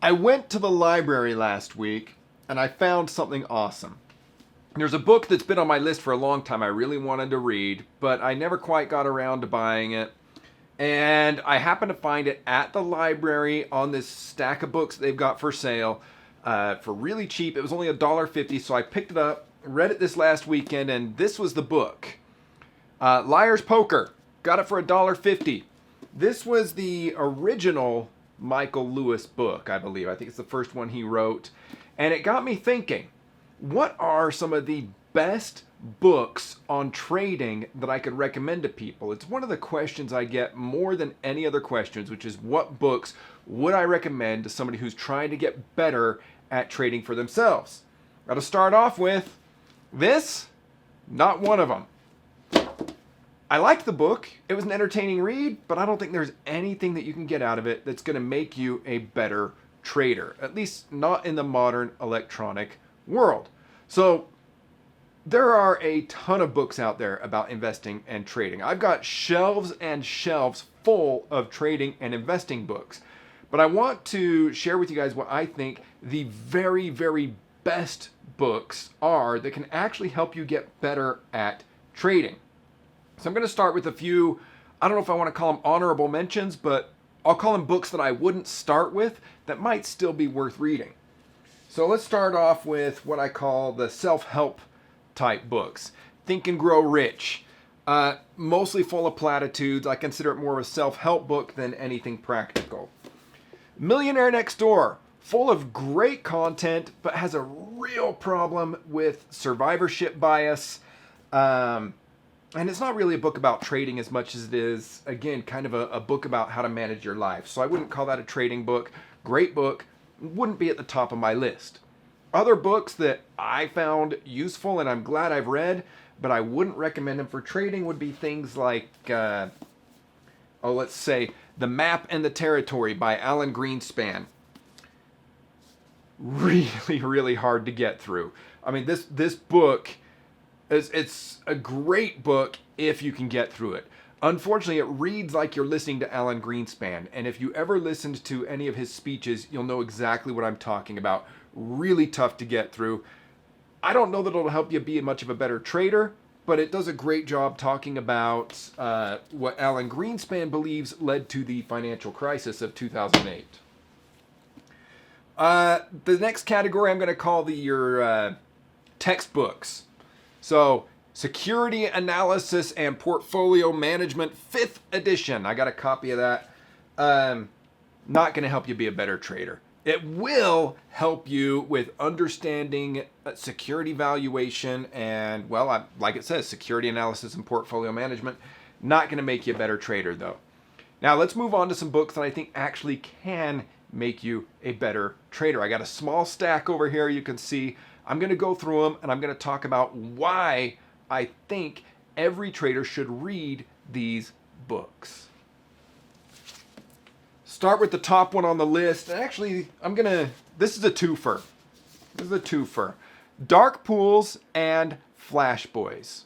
I went to the library last week and I found something awesome. There's a book that's been on my list for a long time I really wanted to read, but I never quite got around to buying it. And I happened to find it at the library on this stack of books they've got for sale for really cheap. It was only $1.50, so I picked it up, read it this last weekend, and this was the book. Liar's Poker. Got it for $1.50. This was the original Michael Lewis book, I believe. I think it's the first one he wrote. And it got me thinking, what are some of the best books on trading that I could recommend to people? It's one of the questions I get more than any other questions, which is what books would I recommend to somebody who's trying to get better at trading for themselves? Now, to start off with, this, not one of them. I liked the book. It was an entertaining read, but I don't think there's anything that you can get out of it that's going to make you a better trader, at least not in the modern electronic world. So there are a ton of books out there about investing and trading. I've got shelves and shelves full of trading and investing books, but I want to share with you guys what I think the very, very best books are that can actually help you get better at trading. So I'm going to start with a few, I don't know if I want to call them honorable mentions, but I'll call them books that I wouldn't start with that might still be worth reading. So let's start off with what I call the self-help type books. Think and Grow Rich. Mostly full of platitudes. I consider it more of a self-help book than anything practical. Millionaire Next Door. Full of great content, but has a real problem with survivorship bias. And it's not really a book about trading as much as it is, again, kind of a book about how to manage your life. So I wouldn't call that a trading book. Great book. Wouldn't be at the top of my list. Other books that I found useful and I'm glad I've read, but I wouldn't recommend them for trading would be things like, let's say, The Map and the Territory by Alan Greenspan. Really, really hard to get through. I mean, this book, it's a great book if you can get through it. Unfortunately, it reads like you're listening to Alan Greenspan, and if you ever listened to any of his speeches, you'll know exactly what I'm talking about. Really tough to get through. I don't know that it'll help you be much of a better trader, but it does a great job talking about what Alan Greenspan believes led to the financial crisis of 2008. The next category I'm going to call your textbooks. So, Security Analysis and Portfolio Management 5th edition. I got a copy of that. Not going to help you be a better trader. It will help you with understanding security valuation and, well, like it says, security analysis and portfolio management. Not going to make you a better trader, though. Now, let's move on to some books that I think actually can make you a better trader. I got a small stack over here you can see. I'm going to go through them and I'm going to talk about why I think every trader should read these books. Start with the top one on the list. Actually, this is a twofer. Dark Pools and Flash Boys.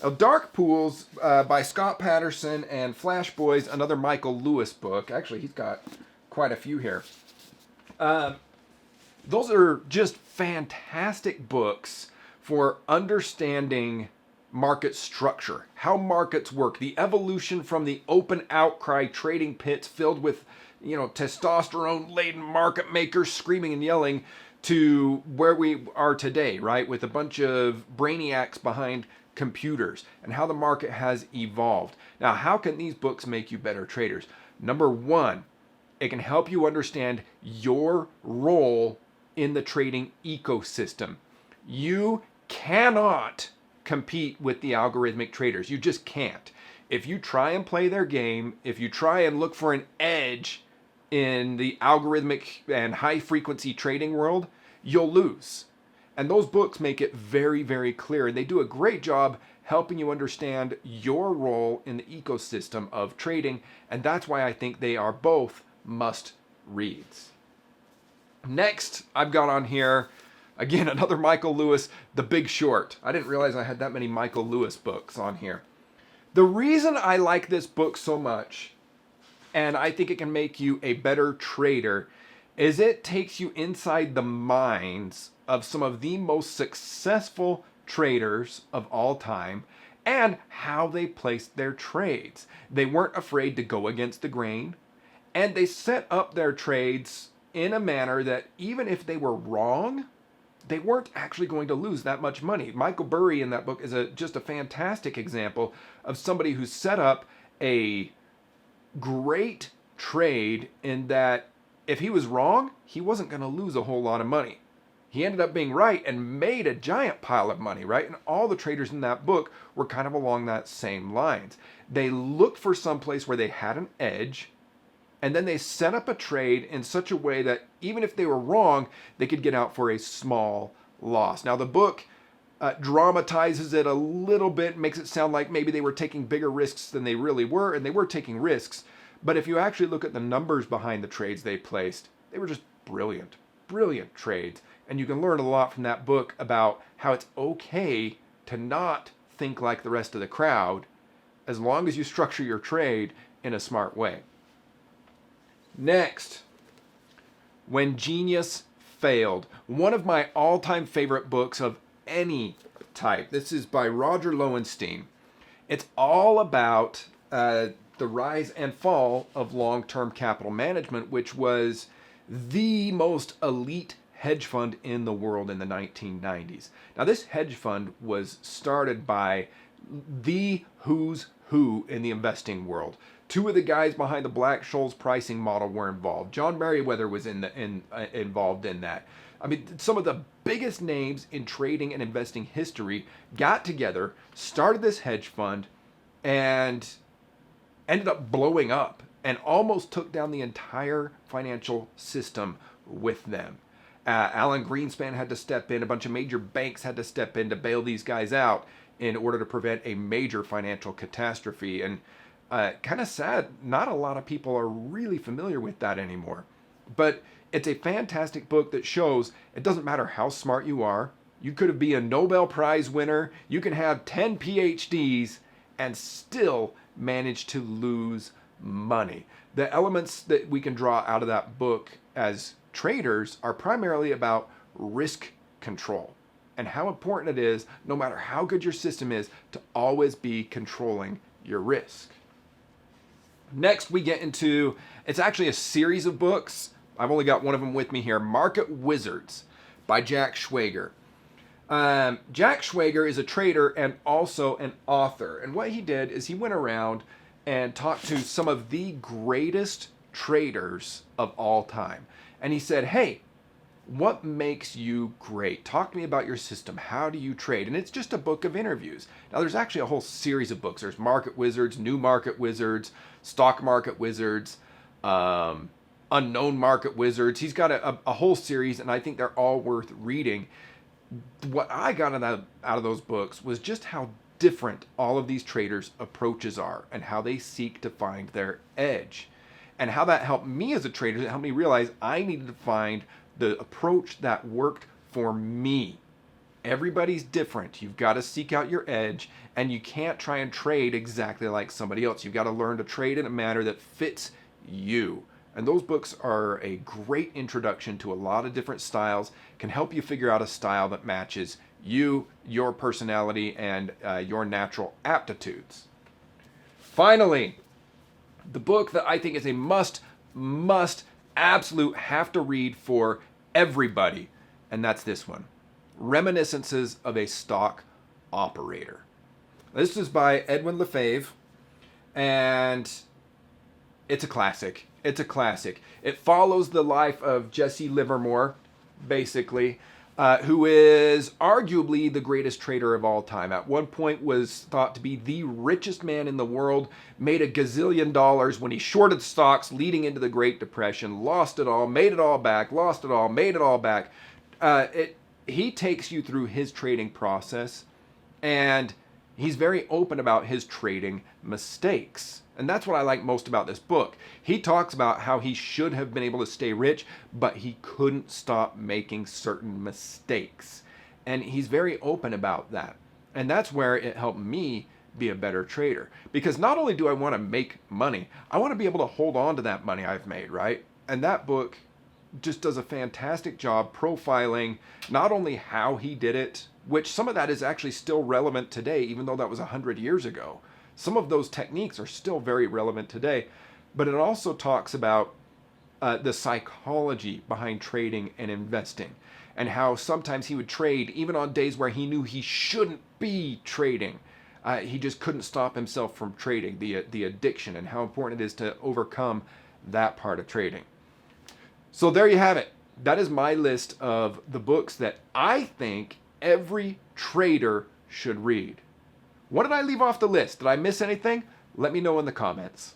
Now, Dark Pools by Scott Patterson and Flash Boys, another Michael Lewis book. Actually, he's got quite a few here. Those are just fantastic books for understanding market structure, how markets work, the evolution from the open outcry trading pits filled with, testosterone-laden market makers screaming and yelling to where we are today, right? With a bunch of brainiacs behind computers and how the market has evolved. Now, how can these books make you better traders? Number one, it can help you understand your role in the trading ecosystem. You cannot compete with the algorithmic traders. You just can't. If you try and play their game, if you try and look for an edge in the algorithmic and high frequency trading world, you'll lose. And those books make it very, very clear. And they do a great job helping you understand your role in the ecosystem of trading. And that's why I think they are both must reads. Next, I've got on here, again, another Michael Lewis, The Big Short. I didn't realize I had that many Michael Lewis books on here. The reason I like this book so much, and I think it can make you a better trader, is it takes you inside the minds of some of the most successful traders of all time and how they placed their trades. They weren't afraid to go against the grain, and they set up their trades in a manner that even if they were wrong, they weren't actually going to lose that much money. Michael Burry in that book is just a fantastic example of somebody who set up a great trade in that if he was wrong, he wasn't going to lose a whole lot of money. He ended up being right and made a giant pile of money, right? And all the traders in that book were kind of along that same lines. They looked for some place where they had an edge, and then they set up a trade in such a way that even if they were wrong, they could get out for a small loss. Now, the book dramatizes it a little bit, makes it sound like maybe they were taking bigger risks than they really were, and they were taking risks. But if you actually look at the numbers behind the trades they placed, they were just brilliant, brilliant trades. And you can learn a lot from that book about how it's okay to not think like the rest of the crowd as long as you structure your trade in a smart way. Next, When Genius Failed. One of my all-time favorite books of any type. This is by Roger Lowenstein. It's all about the rise and fall of long-term capital management, which was the most elite hedge fund in the world in the 1990s. Now, this hedge fund was started by the who's who in the investing world. Two of the guys behind the Black-Scholes pricing model were involved. John Meriwether was involved in that. I mean, some of the biggest names in trading and investing history got together, started this hedge fund, and ended up blowing up and almost took down the entire financial system with them. Alan Greenspan had to step in. A bunch of major banks had to step in to bail these guys out in order to prevent a major financial catastrophe. And kind of sad, not a lot of people are really familiar with that anymore. But it's a fantastic book that shows it doesn't matter how smart you are. You could be a Nobel Prize winner. You can have 10 PhDs and still manage to lose money. The elements that we can draw out of that book as traders are primarily about risk control and how important it is, no matter how good your system is, to always be controlling your risk. Next, we get into, it's actually a series of books. I've only got one of them with me here, Market Wizards by Jack Schwager. Jack Schwager is a trader and also an author. And what he did is he went around and talked to some of the greatest traders of all time. And he said, hey, what makes you great? Talk to me about your system. How do you trade? And it's just a book of interviews. Now, there's actually a whole series of books. There's Market Wizards, New Market Wizards, Stock Market Wizards, Unknown Market Wizards. He's got a whole series, and I think they're all worth reading. What I got out of those books was just how different all of these traders' approaches are and how they seek to find their edge. And how that helped me as a trader. It helped me realize I needed to find the approach that worked for me. Everybody's different. You've got to seek out your edge, and you can't try and trade exactly like somebody else. You've got to learn to trade in a manner that fits you. And those books are a great introduction to a lot of different styles, can help you figure out a style that matches you, your personality, and your natural aptitudes. Finally, the book that I think is a must, absolute have to read for everybody, and that's this one, Reminiscences of a Stock Operator. This is by Edwin Lefebvre, and it's a classic. It's a classic. It follows the life of Jesse Livermore, basically, who is arguably the greatest trader of all time. At one point was thought to be the richest man in the world, made $1 gazillion when he shorted stocks leading into the Great Depression, lost it all, made it all back, lost it all, made it all back. He takes you through his trading process, and he's very open about his trading mistakes. And that's what I like most about this book. He talks about how he should have been able to stay rich, but he couldn't stop making certain mistakes. And he's very open about that. And that's where it helped me be a better trader. Because not only do I want to make money, I want to be able to hold on to that money I've made, right? And that book just does a fantastic job profiling not only how he did it, which some of that is actually still relevant today, even though that was 100 years ago. Some of those techniques are still very relevant today, but it also talks about the psychology behind trading and investing, and how sometimes he would trade even on days where he knew he shouldn't be trading. He just couldn't stop himself from trading, the addiction, and how important it is to overcome that part of trading. So there you have it. That is my list of the books that I think every trader should read. What did I leave off the list? Did I miss anything? Let me know in the comments.